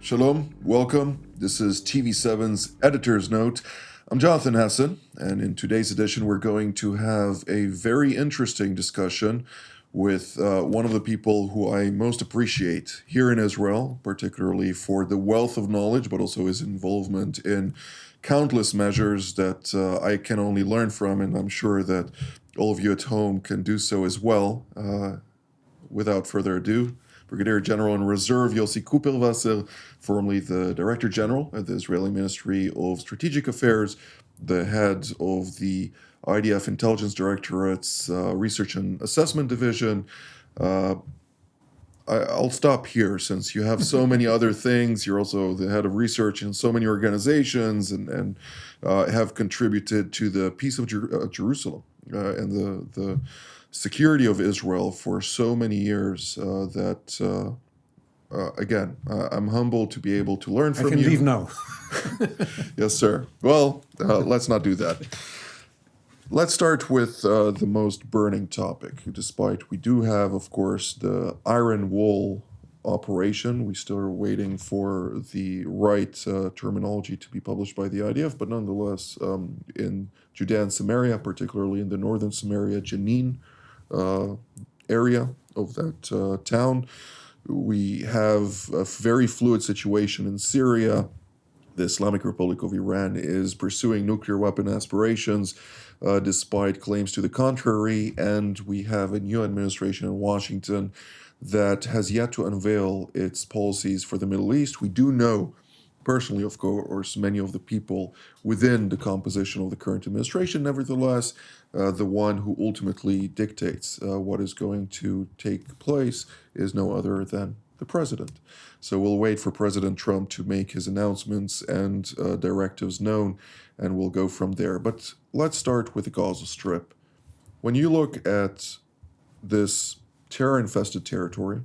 Shalom, welcome. This is TV7's Editor's Note. I'm Jonathan Hessen, and in today's edition we're going to have a very interesting discussion with one of the people who I most appreciate here in Israel, particularly for the wealth of knowledge, but also his involvement in countless measures that I can only learn from, and I'm sure that all of you at home can do so as well. Without further ado, Brigadier General in Reserve Yossi Kuperwasser, formerly the Director General at the Israeli Ministry of Strategic Affairs, the head of the IDF Intelligence Directorate's Research and Assessment Division. I'll stop here since you have so many other things. You're also the head of research in so many organizations and have contributed to the peace of Jerusalem and the security of Israel for so many years that, again, I'm humbled to be able to learn from you. I can leave now. Yes, sir. Well, let's not do that. Let's start with the most burning topic. Despite we do have, of course, the Iron Wall operation. We still are waiting for the right terminology to be published by the IDF, but nonetheless, in Judea and Samaria, particularly in the northern Samaria, Jenin area of that town, we have a very fluid situation in Syria. The Islamic Republic of Iran is pursuing nuclear weapon aspirations despite claims to the contrary, and we have a new administration in Washington that has yet to unveil its policies for the Middle East. We do know personally, of course, many of the people within the composition of the current administration. Nevertheless, the one who ultimately dictates what is going to take place is no other than the president. So we'll wait for President Trump to make his announcements and directives known, and we'll go from there. But let's start with the Gaza Strip. When you look at this terror-infested territory,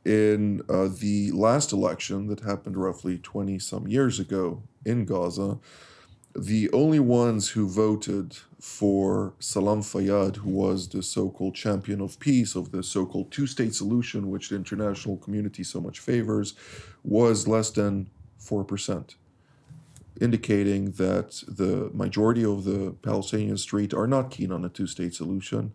in the last election that happened roughly 20-some years ago in Gaza, the only ones who voted for Salam Fayyad, who was the so-called champion of peace, of the so-called two-state solution, which the international community so much favors, was less than 4%, indicating that the majority of the Palestinian street are not keen on a two-state solution.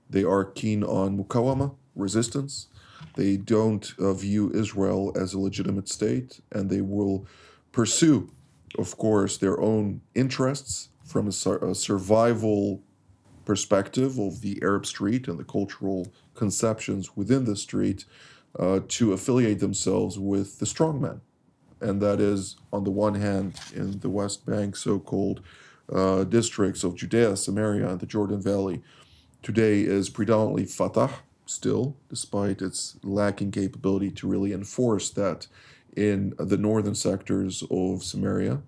They are keen on mukawama, resistance. They don't view Israel as a legitimate state, and they will pursue, of course, their own interests from a survival perspective of the Arab street and the cultural conceptions within the street to affiliate themselves with the strongmen. And that is, on the one hand, in the West Bank, so-called districts of Judea, Samaria, and the Jordan Valley, today is predominantly Fatah, still, despite its lacking capability to really enforce that in the northern sectors of Samaria.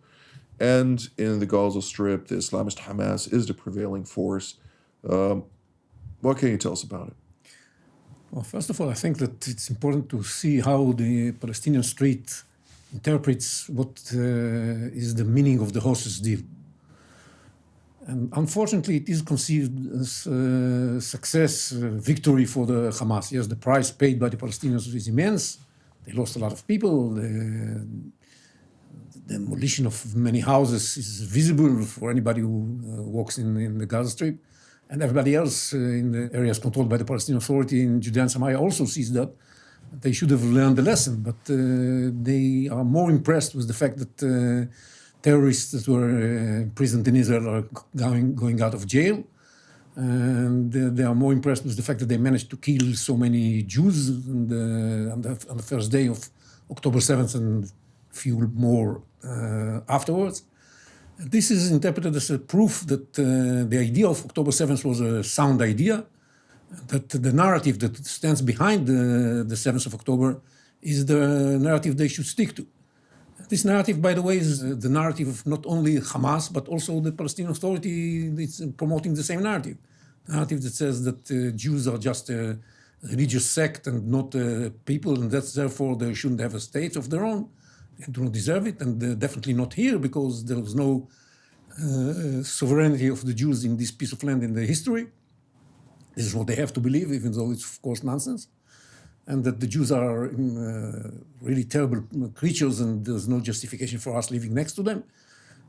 And in the Gaza Strip, the Islamist Hamas is the prevailing force. What can you tell us about it? Well, first of all, I think that it's important to see how the Palestinian street interprets what is the meaning of the hostage deal. And unfortunately, it is conceived as victory for the Hamas. Yes, the price paid by the Palestinians is immense. They lost a lot of people. The demolition of many houses is visible for anybody who walks in the Gaza Strip. And everybody else in the areas controlled by the Palestinian Authority in Judea and Samaria also sees that. They should have learned the lesson, but they are more impressed with the fact that terrorists that were imprisoned in Israel are going out of jail. And they are more impressed with the fact that they managed to kill so many Jews on the first day of October 7th and a few more afterwards. This is interpreted as a proof that the idea of October 7th was a sound idea, that the narrative that stands behind the 7th of October is the narrative they should stick to. This narrative, by the way, is the narrative of not only Hamas, but also the Palestinian Authority that's promoting the same narrative. The narrative that says that Jews are just a religious sect and not people, and that's therefore they shouldn't have a state of their own. They do not deserve it, and definitely not here, because there was no sovereignty of the Jews in this piece of land in the history. This is what they have to believe, even though it's, of course, nonsense. and that the Jews are really terrible creatures and there's no justification for us living next to them.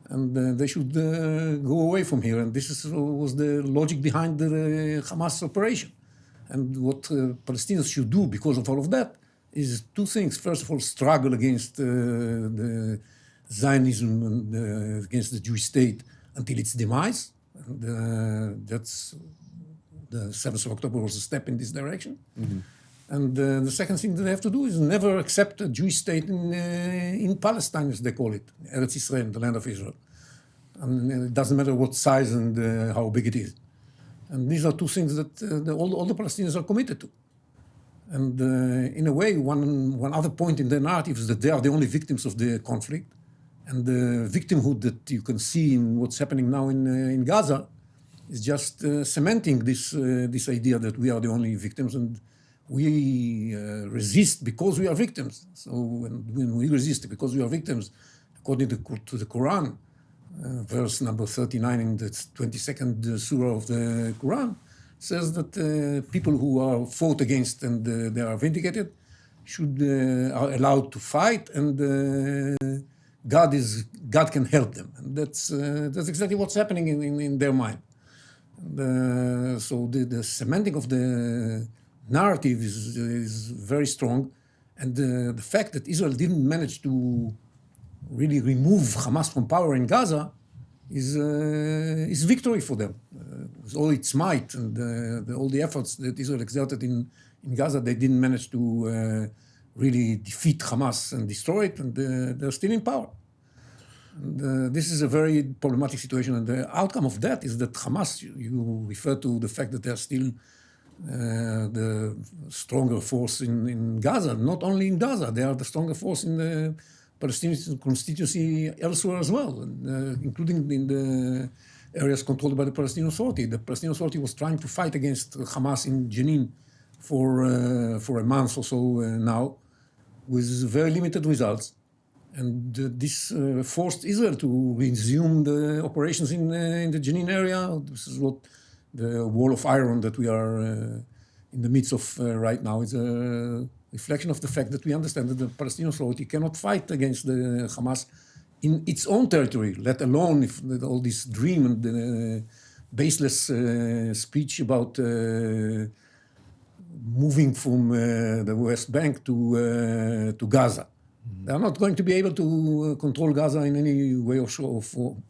And they should go away from here. And was the logic behind the Hamas operation. And what Palestinians should do because of all of that is two things. First of all, struggle against the Zionism and against the Jewish state until its demise. And that's the 7th of October was a step in this direction. Mm-hmm. And the second thing that they have to do is never accept a Jewish state in Palestine, as they call it, Eretz Israel, the land of Israel. And it doesn't matter what size and how big it is. And these are two things that all the Palestinians are committed to. And in a way, one other point in their narrative is that they are the only victims of the conflict. And the victimhood that you can see in what's happening now in Gaza is just cementing this idea that we are the only victims and we resist because we are victims. So when we resist because we are victims, according to the Quran, verse number 39 in the 22nd surah of the Quran, says that people who are fought against and they are vindicated are allowed to fight, and God can help them. And that's exactly what's happening in their mind. So the cementing of the narrative is very strong, and the fact that Israel didn't manage to really remove Hamas from power in Gaza is victory for them. With all its might and all the efforts that Israel exerted in Gaza, they didn't manage to really defeat Hamas and destroy it, and they're still in power. And this is a very problematic situation, and the outcome of that is that Hamas, you refer to the fact that they're still the stronger force in Gaza. Not only in Gaza, they are the stronger force in the Palestinian constituency elsewhere as well, including in the areas controlled by the Palestinian Authority. The Palestinian Authority was trying to fight against Hamas in Jenin for a month or so now, with very limited results. And this forced Israel to resume the operations in the Jenin area. This is what the wall of iron that we are in the midst of right now is a reflection of the fact that we understand that the Palestinian Authority cannot fight against the Hamas in its own territory, let alone if all this dream and baseless speech about moving from the West Bank to Gaza. Mm-hmm. They are not going to be able to control Gaza in any way or form.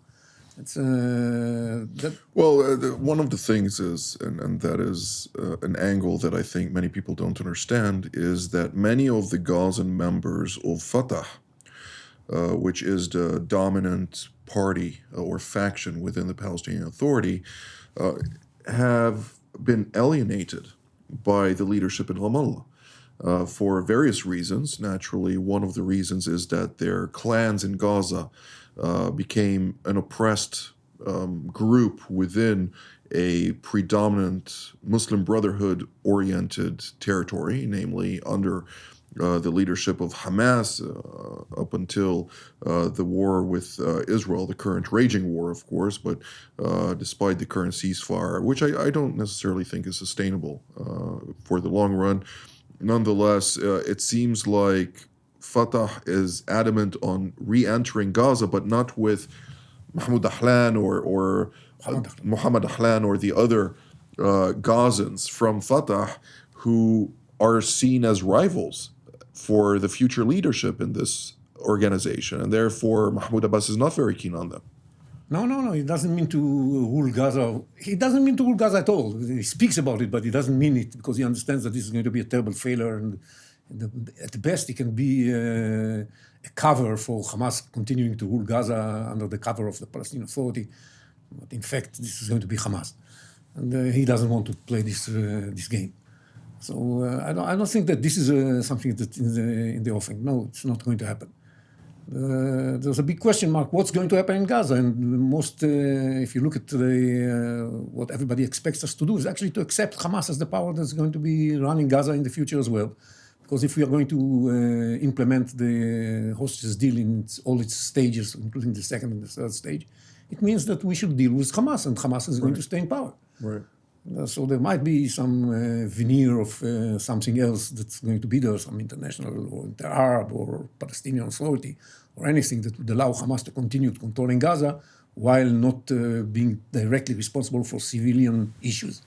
It's, one of the things is, and that is an angle that I think many people don't understand, is that many of the Gazan members of Fatah, which is the dominant party or faction within the Palestinian Authority, have been alienated by the leadership in Ramallah for various reasons. Naturally, one of the reasons is that their clans in Gaza became an oppressed group within a predominant Muslim Brotherhood-oriented territory, namely under the leadership of Hamas up until the war with Israel, the current raging war, of course, but despite the current ceasefire, which I don't necessarily think is sustainable for the long run. Nonetheless, it seems like Fatah is adamant on re-entering Gaza, but not with Mahmoud Ahlan or Mohammed Ahlan or the other Gazans from Fatah who are seen as rivals for the future leadership in this organization. And therefore, Mahmoud Abbas is not very keen on them. No. He doesn't mean to rule Gaza. He doesn't mean to rule Gaza at all. He speaks about it, but he doesn't mean it because he understands that this is going to be a terrible failure. And at best, it can be a cover for Hamas continuing to rule Gaza under the cover of the Palestinian Authority. But in fact, this is going to be Hamas. And he doesn't want to play this game. So I don't think that this is something that in the offing. No, it's not going to happen. There's a big question mark. What's going to happen in Gaza? And most, if you look at what everybody expects us to do, is actually to accept Hamas as the power that's going to be running Gaza in the future as well. Because if we are going to implement the hostages deal in all its stages, including the second and the third stage, it means that we should deal with Hamas, and Hamas is going to stay in power. Right. So there might be some veneer of something else that's going to be there, some international or inter-Arab or Palestinian authority or anything that would allow Hamas to continue controlling Gaza while not being directly responsible for civilian issues.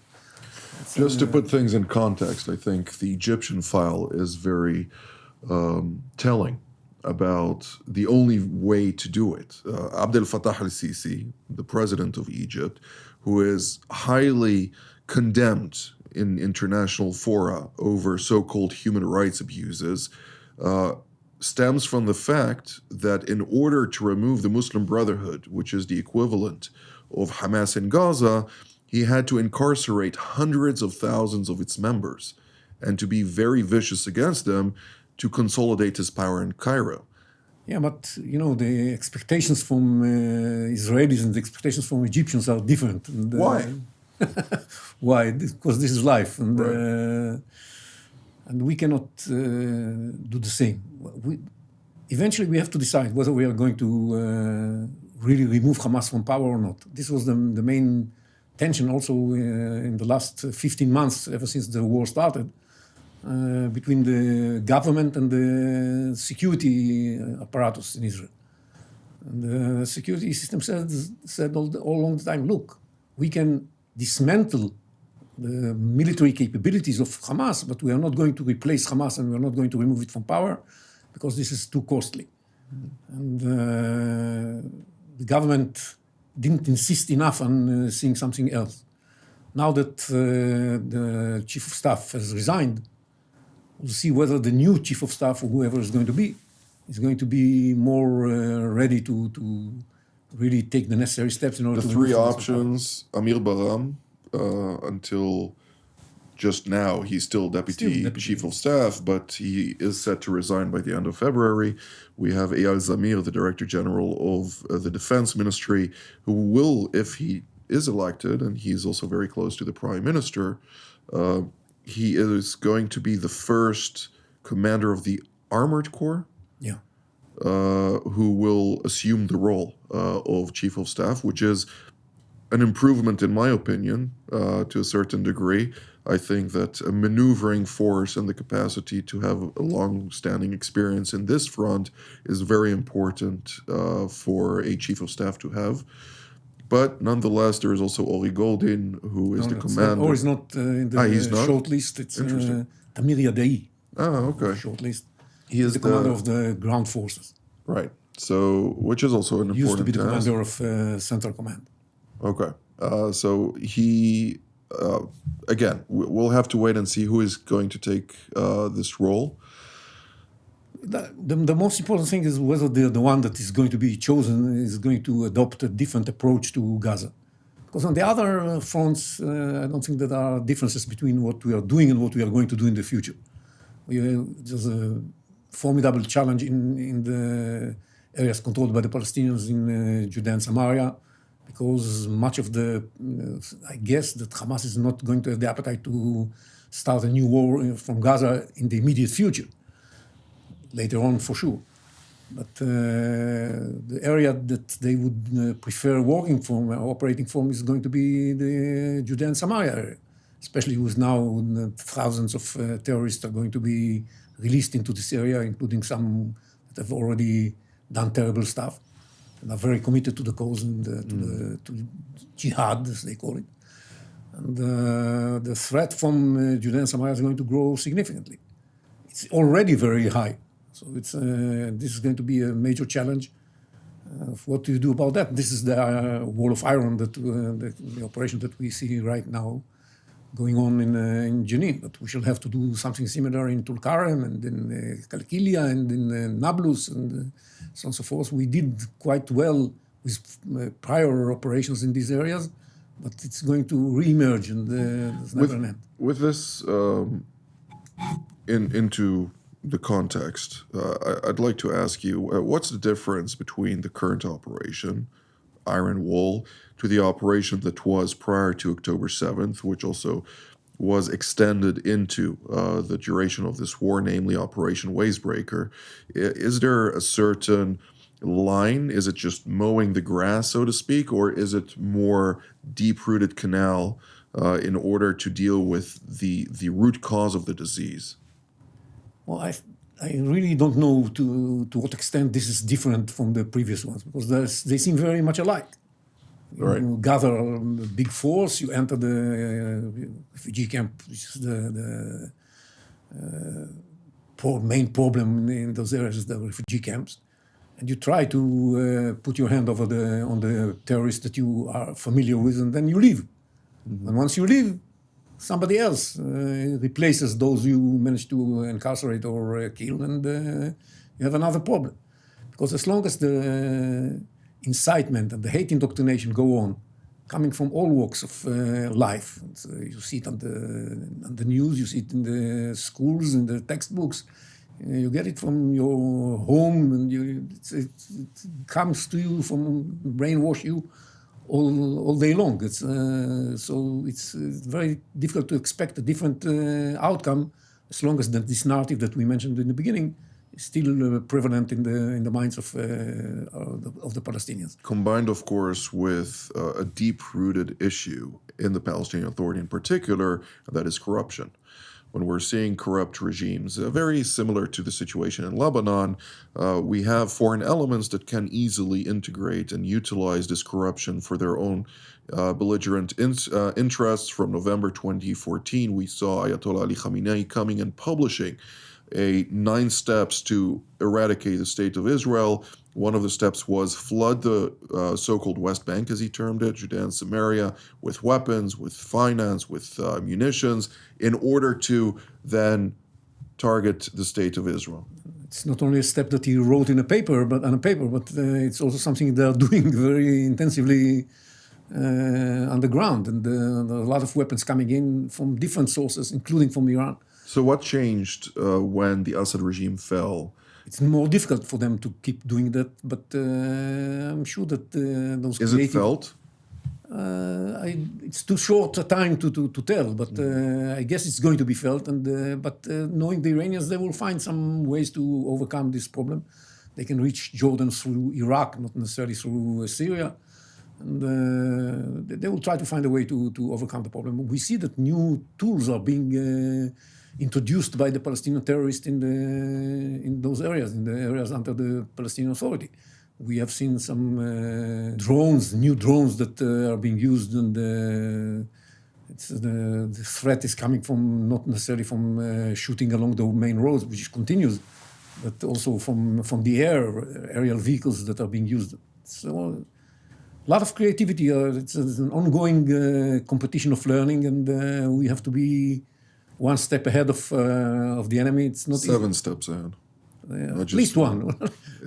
Just to put things in context, I think the Egyptian file is very telling about the only way to do it. Abdel Fattah al-Sisi, the president of Egypt, who is highly condemned in international fora over so-called human rights abuses, stems from the fact that in order to remove the Muslim Brotherhood, which is the equivalent of Hamas in Gaza, he had to incarcerate hundreds of thousands of its members and to be very vicious against them to consolidate his power in Cairo. Yeah, but the expectations from Israelis and the expectations from Egyptians are different. And, Why? Why? Because this is life, and Right. and we cannot do the same. Eventually, we have to decide whether we are going to really remove Hamas from power or not. This was the main tension also in the last 15 months, ever since the war started, between the government and the security apparatus in Israel. And the security system said all along the time, look, we can dismantle the military capabilities of Hamas, but we are not going to replace Hamas and we are not going to remove it from power because this is too costly. And the government didn't insist enough on seeing something else. Now that the chief of staff has resigned, we'll see whether the new chief of staff or whoever is going to be more ready to really take the necessary steps in order The to three remove options, Amir Baram, until just now, he's still deputy chief of staff, but he is set to resign by the end of February. We have Eyal Zamir, the director general of the defense ministry, who will, if he is elected, and he's also very close to the prime minister, he is going to be the first commander of the armored corps. Yeah. Who will assume the role of chief of staff, which is an improvement, in my opinion, to a certain degree. I think that a maneuvering force and the capacity to have a long-standing experience in this front is very important for a chief of staff to have. But nonetheless, there is also Ori Goldin, who is the commander. Or is not in the short list. It's Tamir Yadai. Okay. Short list. He is the commander of the ground forces. Right. So, which is also an important Used to be the task. commander of Central Command. Okay. So he, again, we'll have to wait and see who is going to take this role. The most important thing is whether the one that is going to be chosen is going to adopt a different approach to Gaza. Because on the other fronts, I don't think that there are differences between what we are doing and what we are going to do in the future. There's a formidable challenge in the areas controlled by the Palestinians in Judea and Samaria, because much of I guess that Hamas is not going to have the appetite to start a new war from Gaza in the immediate future. Later on, for sure. But the area that they would prefer working from, operating from, is going to be the Judea and Samaria area, especially with now thousands of terrorists are going to be released into this area, including some that have already done terrible stuff and are very committed to the cause and to jihad, as they call it. And the threat from Judea and Samaria is going to grow significantly. It's already very high. So this is going to be a major challenge. What do you do about that? This is the wall of iron, that the operation that we see right now going on in Jenin. But we shall have to do something similar in Tulkarem and in Kalkilia and in Nablus and so on and so forth. We did quite well with prior operations in these areas, but it's going to re-emerge and there's never an end. With this into the context, I'd like to ask you, what's the difference between the current operation, Iron Wall, to the operation that was prior to October 7th, which also was extended into the duration of this war, namely Operation Wastebreaker? Is there a certain line? Is it just mowing the grass, so to speak, or is it more deep-rooted canal in order to deal with the root cause of the disease? Well, I really don't know to what extent this is different from the previous ones, because they seem very much alike. Right. You gather a big force, you enter the refugee camp, which is the main problem in those areas is the refugee camps, and you try to put your hand over on the terrorists that you are familiar with, and then you leave. Mm-hmm. And once you leave, somebody else replaces those you managed to incarcerate or kill, and you have another problem. Because as long as the incitement and the hate indoctrination go on, coming from all walks of life, and, you see it on the news, you see it in the schools, in the textbooks, you get it from your home, and it comes to you from brainwash you all day long. So it's very difficult to expect a different outcome as long as this narrative that we mentioned in the beginning is still prevalent in the minds of the Palestinians. Combined, of course, with a deep-rooted issue in the Palestinian Authority in particular, that is corruption. When we're seeing corrupt regimes, very similar to the situation in Lebanon, we have foreign elements that can easily integrate and utilize this corruption for their own belligerent interests. From November 2014, we saw Ayatollah Ali Khamenei coming and publishing 9 steps to eradicate the state of Israel. One of the steps was flood the so-called West Bank, as he termed it, Judea and Samaria, with weapons, with finance, with munitions, in order to then target the state of Israel. It's not only a step that he wrote on a paper, but it's also something they are doing very intensively on the ground. And there are a lot of weapons coming in from different sources, including from Iran. So what changed when the Assad regime fell? It's more difficult for them to keep doing that, but I'm sure that those Is it felt? It's too short a time to tell, but I guess it's going to be felt. And but knowing the Iranians, they will find some ways to overcome this problem. They can reach Jordan through Iraq, not necessarily through Syria. And they will try to find a way to overcome the problem. We see that new tools are being introduced by the Palestinian terrorists in those areas, in the areas under the Palestinian Authority. We have seen some new drones that are being used, and the threat is coming from not necessarily from shooting along the main roads, which continues, but also from the aerial vehicles that are being used. So a lot of creativity. It's an ongoing competition of learning, and we have to be one step ahead of the enemy. It's not 7 steps ahead. At least one.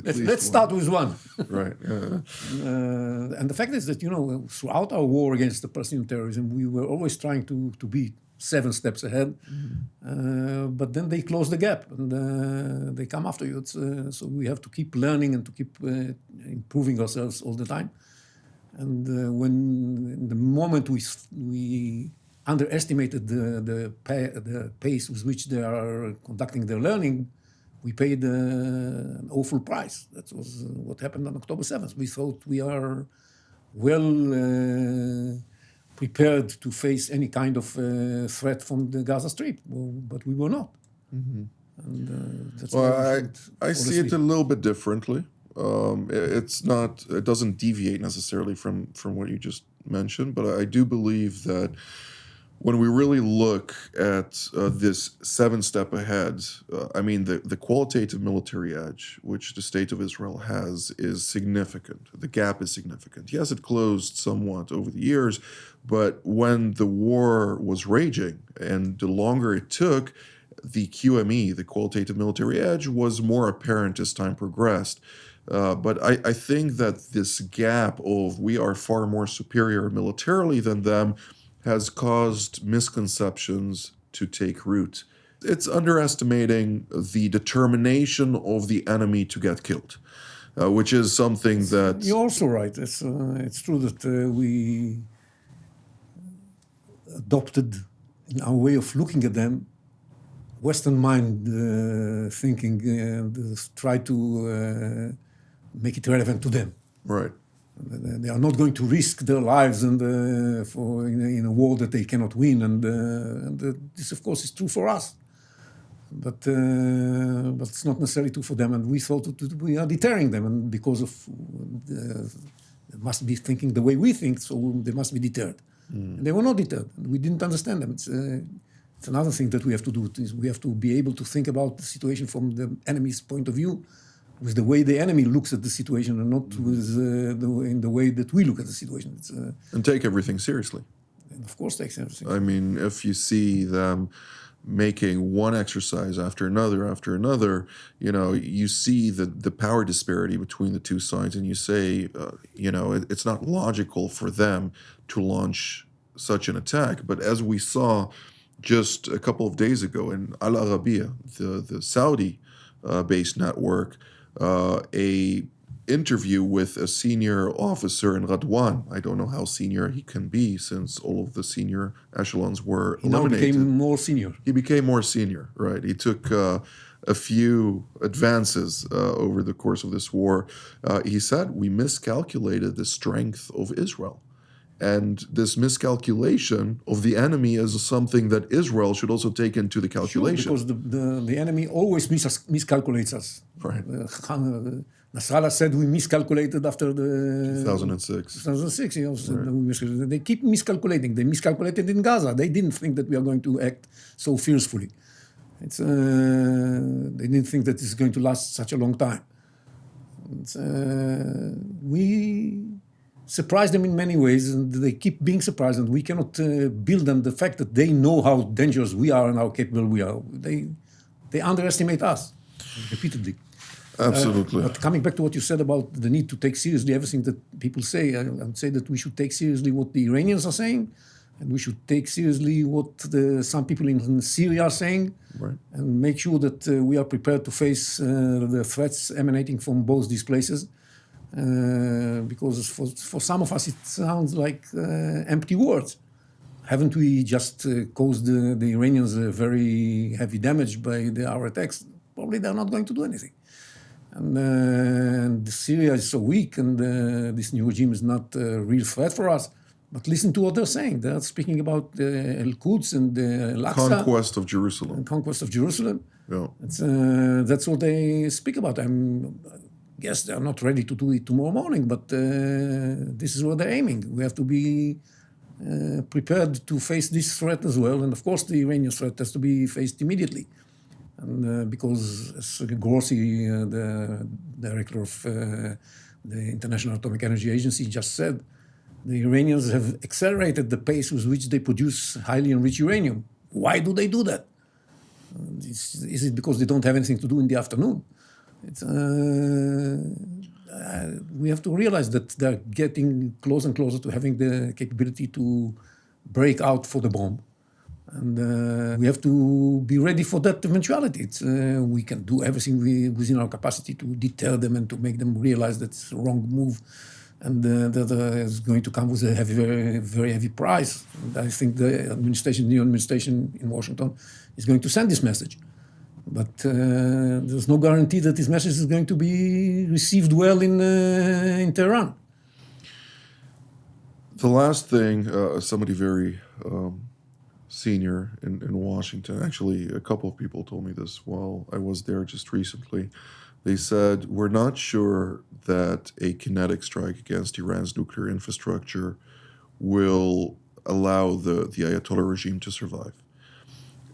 Let's start with one. Right. Yeah. And the fact is that, throughout our war against the Palestinian terrorism, we were always trying to be 7 steps ahead. Mm-hmm. But then they close the gap, and they come after you. So we have to keep learning and to keep improving ourselves all the time. And in the moment we underestimated the pace with which they are conducting their learning, we paid an awful price. That was what happened on October 7th. We thought we are well prepared to face any kind of threat from the Gaza Strip, but we were not. Mm-hmm. And that's I see it a little bit differently. It doesn't deviate necessarily from what you just mentioned, but I do believe that when we really look at this 7-step ahead, the qualitative military edge which the state of Israel has is significant. The gap is significant. Yes, it closed somewhat over the years, but when the war was raging and the longer it took, the QME, the qualitative military edge, was more apparent as time progressed. But I think that this gap of we are far more superior militarily than them has caused misconceptions to take root. It's underestimating the determination of the enemy to get killed, which is something that... You're also right. It's true that we adopted in our way of looking at them Western mind thinking and try to make it relevant to them. Right. They are not going to risk their lives and in a war that they cannot win, and this, of course, is true for us. But it's not necessarily true for them, and we thought that we are deterring them, and because of they must be thinking the way we think, so they must be deterred. And they were not deterred. We didn't understand them. It's another thing that we have to do. Is we have to be able to think about the situation from the enemy's point of view, with the way the enemy looks at the situation, and not with in the way that we look at the situation. And take everything seriously. And of course, takes everything. I mean, if you see them making one exercise after another, you see the power disparity between the two sides, and you say, it's not logical for them to launch such an attack. But as we saw just a couple of days ago in Al Arabiya, the Saudi-based network, a interview with a senior officer in Radwan. I don't know how senior he can be, since all of the senior echelons were eliminated. He now became more senior. He became more senior, right? He took a few advances over the course of this war. He said, we miscalculated the strength of Israel. And this miscalculation of the enemy is something that Israel should also take into the calculation. Sure, because the enemy always miscalculates us. Right. Nasrallah said we miscalculated after the 2006. 2006. Right. They keep miscalculating. They miscalculated in Gaza. They didn't think that we are going to act so fiercely. They didn't think that it's going to last such a long time. We surprise them in many ways, and they keep being surprised, and we cannot build on the fact that they know how dangerous we are and how capable we are. They underestimate us repeatedly. Absolutely. But coming back to what you said about the need to take seriously everything that people say, I would say that we should take seriously what the Iranians are saying, and we should take seriously what some people in Syria are saying, right, and make sure that we are prepared to face the threats emanating from both these places. Because for some of us it sounds like empty words. Haven't we just caused the Iranians very heavy damage by our attacks? Probably they're not going to do anything. And Syria is so weak, and this new regime is not a real threat for us. But listen to what they're saying. They're speaking about Al-Quds and Al-Aqsa. Conquest of Jerusalem. Conquest of Jerusalem. Yeah. That's what they speak about. Guess they're not ready to do it tomorrow morning, but this is where they're aiming. We have to be prepared to face this threat as well. And of course, the Iranian threat has to be faced immediately. And because, as Grossi, the director of the International Atomic Energy Agency, just said, the Iranians have accelerated the pace with which they produce highly enriched uranium. Why do they do that? Is it because they don't have anything to do in the afternoon? We have to realize that they're getting closer and closer to having the capability to break out for the bomb. And we have to be ready for that eventuality. We can do everything within our capacity to deter them and to make them realize that it's a wrong move, and that is going to come with a very, very heavy price. And I think the new administration in Washington is going to send this message. But there's no guarantee that this message is going to be received well in Tehran. The last thing, somebody very senior in Washington, actually a couple of people told me this while I was there just recently. They said, we're not sure that a kinetic strike against Iran's nuclear infrastructure will allow the Ayatollah regime to survive.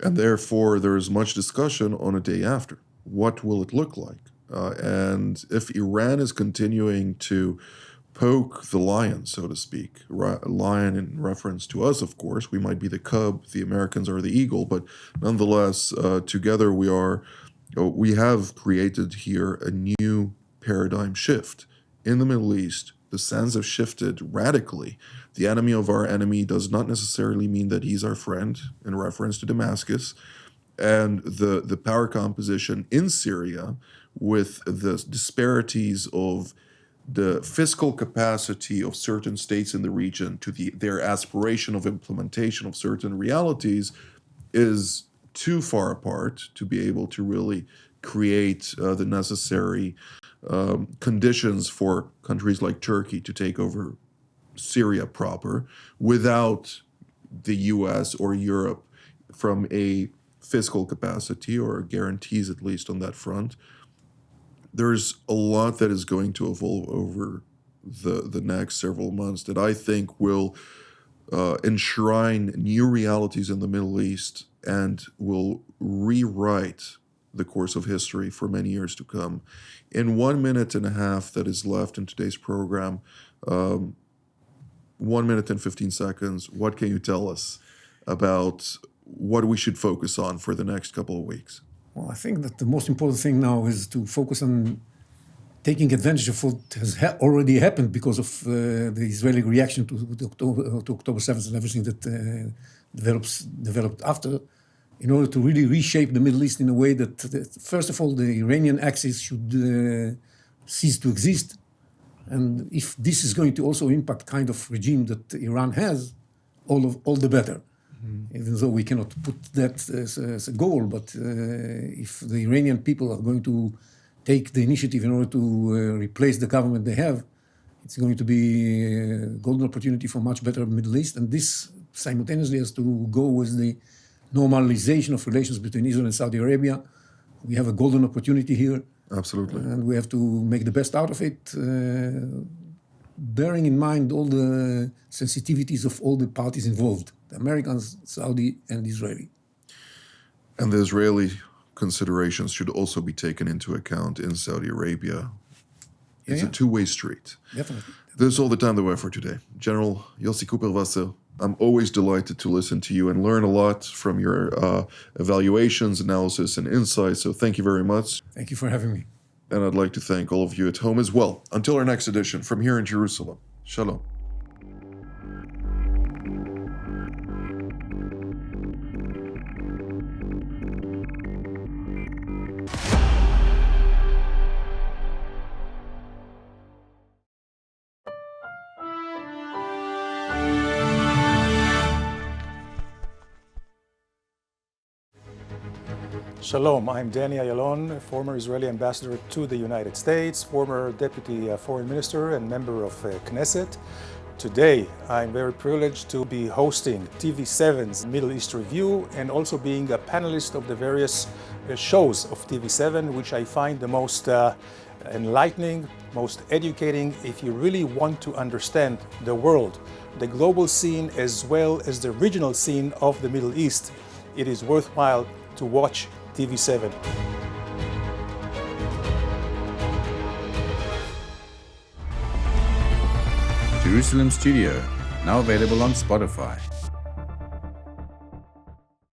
And therefore, there is much discussion on a day after. What will it look like? And if Iran is continuing to poke the lion, so to speak, lion in reference to us, of course, we might be the cub, the Americans are the eagle, but nonetheless, together we have created here a new paradigm shift. In the Middle East, the sands have shifted radically. The enemy of our enemy does not necessarily mean that he's our friend, in reference to Damascus. And the power composition in Syria, with the disparities of the fiscal capacity of certain states in the region to their aspiration of implementation of certain realities, is too far apart to be able to really create the necessary conditions for countries like Turkey to take over Syria proper without the US or Europe from a fiscal capacity or guarantees, at least on that front. There's a lot that is going to evolve over the next several months that I think will enshrine new realities in the Middle East and will rewrite the course of history for many years to come. In 1 minute and a half that is left in today's program, 1 minute and 15 seconds, what can you tell us about what we should focus on for the next couple of weeks? Well, I think that the most important thing now is to focus on taking advantage of what has already happened because of the Israeli reaction to October 7th and everything that developed after, in order to really reshape the Middle East in a way that first of all, the Iranian axis should cease to exist. And if this is going to also impact kind of regime that Iran has, all the better. Even though we cannot put that as a goal, but if the Iranian people are going to take the initiative in order to replace the government they have, it's going to be a golden opportunity for much better Middle East. And this simultaneously has to go with the normalization of relations between Israel and Saudi Arabia. We have a golden opportunity here. Absolutely. And we have to make the best out of it, bearing in mind all the sensitivities of all the parties involved, the Americans, Saudi, and Israeli. And the Israeli considerations should also be taken into account in Saudi Arabia. It's a two-way street. Definitely. This is all the time that we have for today. General Yossi Kuperwasser, I'm always delighted to listen to you and learn a lot from your evaluations, analysis, and insights. So thank you very much. Thank you for having me. And I'd like to thank all of you at home as well. Until our next edition from here in Jerusalem. Shalom. Shalom, I'm Danny Ayalon, former Israeli ambassador to the United States, former deputy foreign minister and member of Knesset. Today, I'm very privileged to be hosting TV7's Middle East Review and also being a panelist of the various shows of TV7, which I find the most enlightening, most educating if you really want to understand the world, the global scene as well as the regional scene of the Middle East. It is worthwhile to watch TV7. Jerusalem Studio, now available on Spotify.